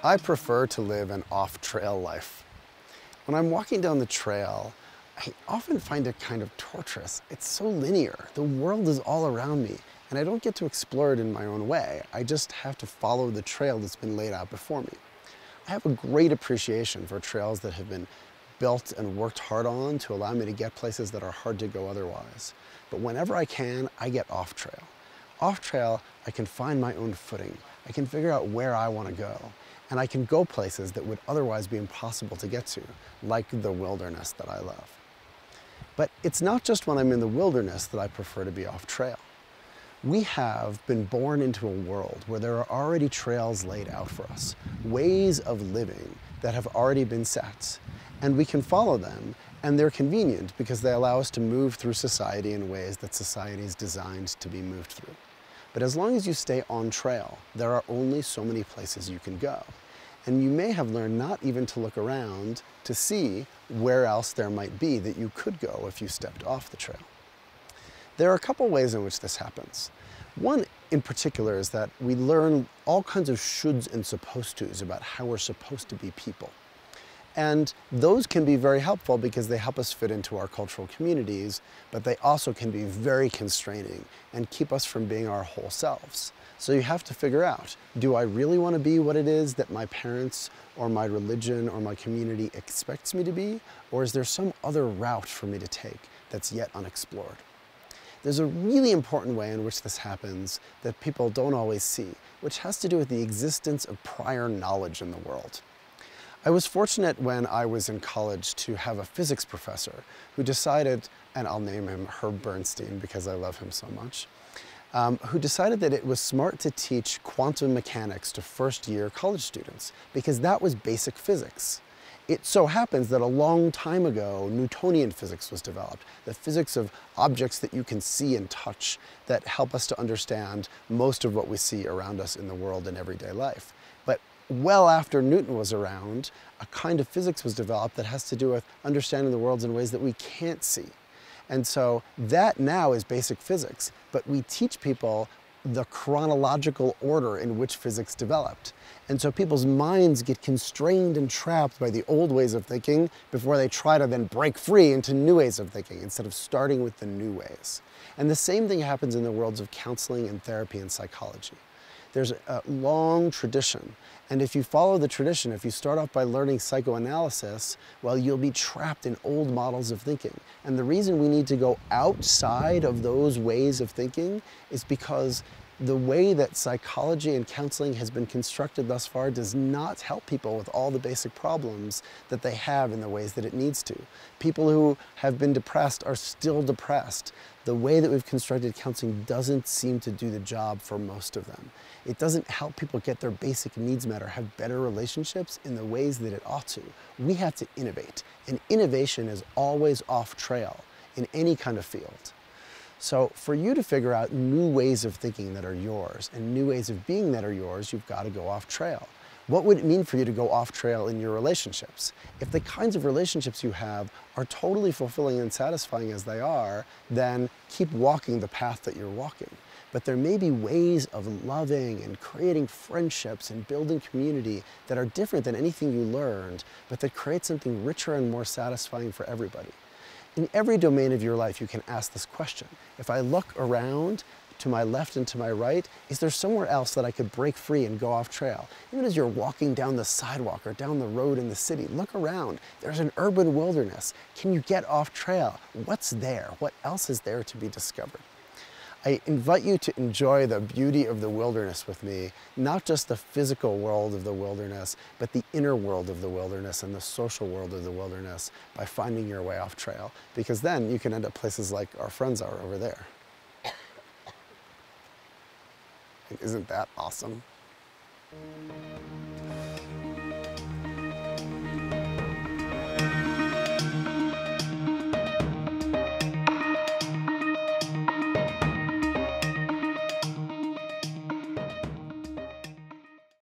I prefer to live an off-trail life. When I'm walking down the trail, I often find it kind of torturous. It's so linear. The world is all around me, and I don't get to explore it in my own way. I just have to follow the trail that's been laid out before me. I have a great appreciation for trails that have been built and worked hard on to allow me to get places that are hard to go otherwise. But whenever I can, I get off trail. Off trail, I can find my own footing. I can figure out where I want to go. And I can go places that would otherwise be impossible to get to, like the wilderness that I love. But it's not just when I'm in the wilderness that I prefer to be off trail. We have been born into a world where there are already trails laid out for us, ways of living that have already been set, and we can follow them, and they're convenient because they allow us to move through society in ways that society is designed to be moved through. But as long as you stay on trail, there are only so many places you can go. And you may have learned not even to look around to see where else there might be that you could go if you stepped off the trail. There are a couple ways in which this happens. One in particular is that we learn all kinds of shoulds and supposed tos about how we're supposed to be people. And those can be very helpful because they help us fit into our cultural communities, but they also can be very constraining and keep us from being our whole selves. So you have to figure out, do I really want to be what it is that my parents or my religion or my community expects me to be? Or is there some other route for me to take that's yet unexplored? There's a really important way in which this happens that people don't always see, which has to do with the existence of prior knowledge in the world. I was fortunate when I was in college to have a physics professor who decided, and I'll name him Herb Bernstein because I love him so much, who decided that it was smart to teach quantum mechanics to first-year college students because that was basic physics. It so happens that a long time ago, Newtonian physics was developed, the physics of objects that you can see and touch that help us to understand most of what we see around us in the world in everyday life. But well after Newton was around, a kind of physics was developed that has to do with understanding the world in ways that we can't see. And so that now is basic physics, but we teach people the chronological order in which physics developed. And so people's minds get constrained and trapped by the old ways of thinking before they try to then break free into new ways of thinking instead of starting with the new ways. And the same thing happens in the worlds of counseling and therapy and psychology. There's a long tradition, and if you follow the tradition, if you start off by learning psychoanalysis, well, you'll be trapped in old models of thinking. And the reason we need to go outside of those ways of thinking is because the way that psychology and counseling has been constructed thus far does not help people with all the basic problems that they have in the ways that it needs to. People who have been depressed are still depressed. The way that we've constructed counseling doesn't seem to do the job for most of them. It doesn't help people get their basic needs met or have better relationships in the ways that it ought to. We have to innovate, and innovation is always off trail in any kind of field. So for you to figure out new ways of thinking that are yours and new ways of being that are yours, you've got to go off trail. What would it mean for you to go off trail in your relationships? If the kinds of relationships you have are totally fulfilling and satisfying as they are, then keep walking the path that you're walking. But there may be ways of loving and creating friendships and building community that are different than anything you learned, but that create something richer and more satisfying for everybody. In every domain of your life, you can ask this question. If I look around to my left and to my right, is there somewhere else that I could break free and go off trail? Even as you're walking down the sidewalk or down the road in the city, look around. There's an urban wilderness. Can you get off trail? What's there? What else is there to be discovered? I invite you to enjoy the beauty of the wilderness with me, not just the physical world of the wilderness, but the inner world of the wilderness and the social world of the wilderness by finding your way off trail, because then you can end up places like our friends are over there. Isn't that awesome?